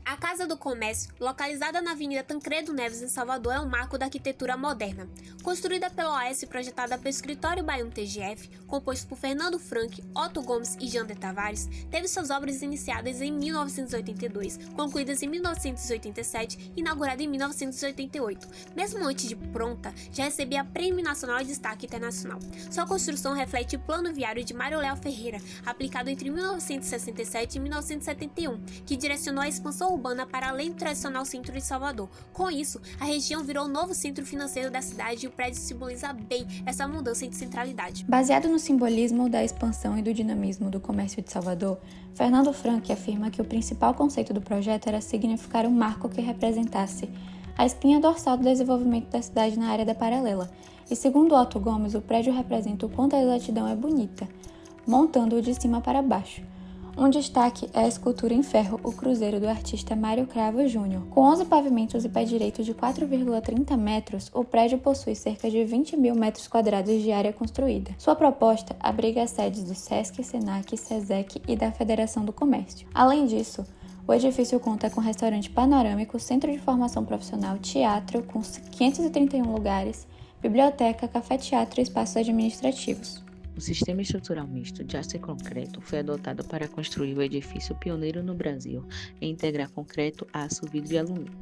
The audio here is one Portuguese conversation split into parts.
A Casa do Comércio, localizada na Avenida Tancredo Neves, em Salvador, é um marco da arquitetura moderna. Construída pela OAS e projetada pelo Escritório Baiano TGF, composto por Fernando Frank, Otto Gomes e Jander Tavares, teve suas obras iniciadas em 1982, concluídas em 1987 e inaugurada em 1988. Mesmo antes de pronta, já recebia Prêmio Nacional e Destaque Internacional. Sua construção reflete o Plano Viário de Mário Léo Ferreira, aplicado entre 1967 e 1971, que direcionou a expansão urbana para além do tradicional centro de Salvador. Com isso, a região virou o novo centro financeiro da cidade e o prédio simboliza bem essa mudança de centralidade. Baseado no simbolismo da expansão e do dinamismo do comércio de Salvador, Fernando Frank afirma que o principal conceito do projeto era significar um marco que representasse a espinha dorsal do desenvolvimento da cidade na área da paralela. E segundo Otto Gomes, o prédio representa o quanto a exatidão é bonita, montando-o de cima para baixo. Um destaque é a escultura em ferro O Cruzeiro do artista Mário Cravo Júnior. Com 11 pavimentos e pé direito de 4,30 metros, o prédio possui cerca de 20 mil metros quadrados de área construída. Sua proposta abriga as sedes do SESC, SENAC, SESEC e da Federação do Comércio. Além disso, o edifício conta com restaurante panorâmico, centro de formação profissional, teatro com 531 lugares, biblioteca, café-teatro e espaços administrativos. O sistema estrutural misto de aço e concreto foi adotado para construir o edifício pioneiro no Brasil em integrar concreto, aço, vidro e alumínio.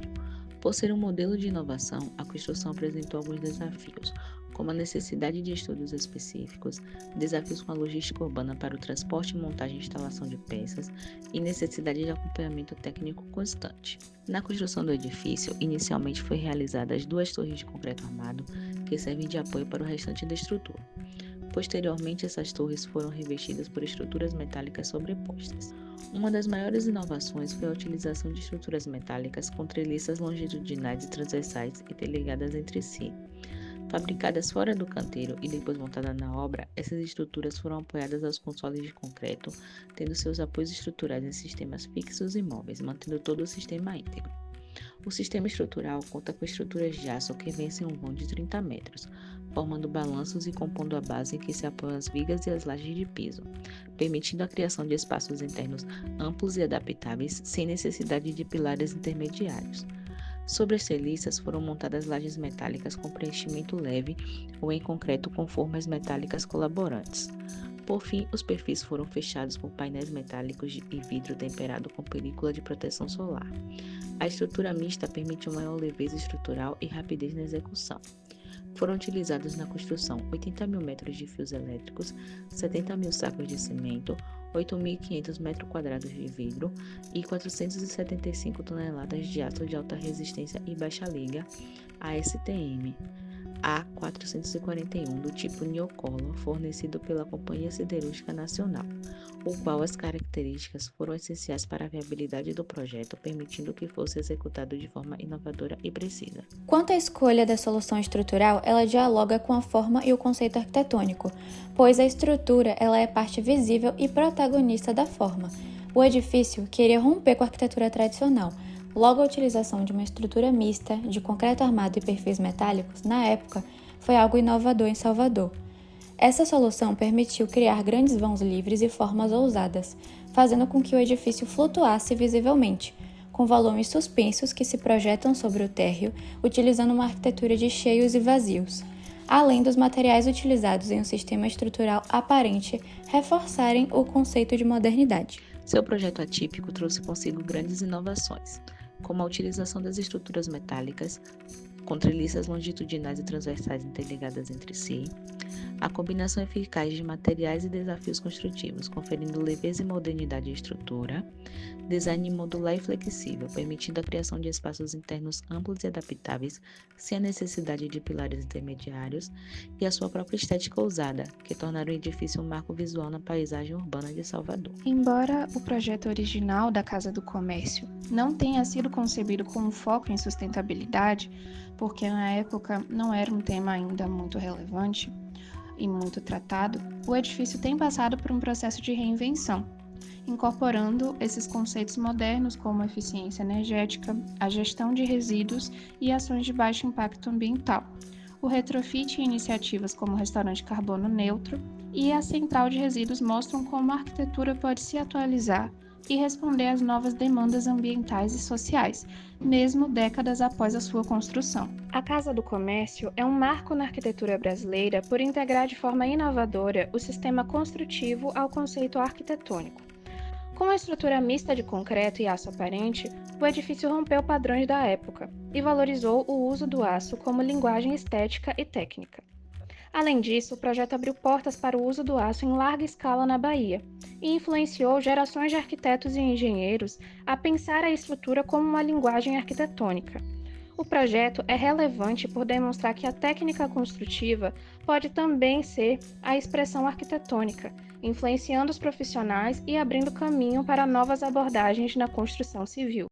Por ser um modelo de inovação, a construção apresentou alguns desafios, como a necessidade de estudos específicos, desafios com a logística urbana para o transporte, montagem e instalação de peças e necessidade de acompanhamento técnico constante. Na construção do edifício, inicialmente foi realizadas 2 torres de concreto armado que servem de apoio para o restante da estrutura. Posteriormente, essas torres foram revestidas por estruturas metálicas sobrepostas. Uma das maiores inovações foi a utilização de estruturas metálicas com treliças longitudinais e transversais interligadas entre si. Fabricadas fora do canteiro e depois montadas na obra, essas estruturas foram apoiadas aos consoles de concreto, tendo seus apoios estruturais em sistemas fixos e móveis, mantendo todo o sistema íntegro. O sistema estrutural conta com estruturas de aço que vencem um vão de 30 metros, formando balanços e compondo a base em que se apoiam as vigas e as lajes de piso, permitindo a criação de espaços internos amplos e adaptáveis, sem necessidade de pilares intermediários. Sobre as treliças foram montadas lajes metálicas com preenchimento leve ou em concreto com formas metálicas colaborantes. Por fim, os perfis foram fechados por painéis metálicos e vidro temperado com película de proteção solar. A estrutura mista permite uma maior leveza estrutural e rapidez na execução. Foram utilizados na construção 80 mil metros de fios elétricos, 70 mil sacos de cimento, 8.500 metros quadrados de vidro e 475 toneladas de aço de alta resistência e baixa liga, ASTM, A441 do tipo Neocolor, fornecido pela Companhia Siderúrgica Nacional, o qual as características foram essenciais para a viabilidade do projeto, permitindo que fosse executado de forma inovadora e precisa. Quanto à escolha da solução estrutural, ela dialoga com a forma e o conceito arquitetônico, pois a estrutura ela é parte visível e protagonista da forma. O edifício queria romper com a arquitetura tradicional. Logo, a utilização de uma estrutura mista, de concreto armado e perfis metálicos, na época, foi algo inovador em Salvador. Essa solução permitiu criar grandes vãos livres e formas ousadas, fazendo com que o edifício flutuasse visivelmente, com volumes suspensos que se projetam sobre o térreo, utilizando uma arquitetura de cheios e vazios, além dos materiais utilizados em um sistema estrutural aparente reforçarem o conceito de modernidade. Seu projeto atípico trouxe consigo grandes inovações, como a utilização das estruturas metálicas, com treliças longitudinais e transversais interligadas entre si, a combinação eficaz de materiais e desafios construtivos, conferindo leveza e modernidade à estrutura, design modular e flexível, permitindo a criação de espaços internos amplos e adaptáveis, sem a necessidade de pilares intermediários, e a sua própria estética ousada, que tornaram o edifício um marco visual na paisagem urbana de Salvador. Embora o projeto original da Casa do Comércio não tenha sido concebido com foco em sustentabilidade, porque na época não era um tema ainda muito relevante e muito tratado, o edifício tem passado por um processo de reinvenção, incorporando esses conceitos modernos como eficiência energética, a gestão de resíduos e ações de baixo impacto ambiental, o retrofit e iniciativas como o restaurante carbono neutro e a central de resíduos mostram como a arquitetura pode se atualizar e responder às novas demandas ambientais e sociais, mesmo décadas após a sua construção. A Casa do Comércio é um marco na arquitetura brasileira por integrar de forma inovadora o sistema construtivo ao conceito arquitetônico. Com a estrutura mista de concreto e aço aparente, o edifício rompeu padrões da época e valorizou o uso do aço como linguagem estética e técnica. Além disso, o projeto abriu portas para o uso do aço em larga escala na Bahia e influenciou gerações de arquitetos e engenheiros a pensar a estrutura como uma linguagem arquitetônica. O projeto é relevante por demonstrar que a técnica construtiva pode também ser a expressão arquitetônica, influenciando os profissionais e abrindo caminho para novas abordagens na construção civil.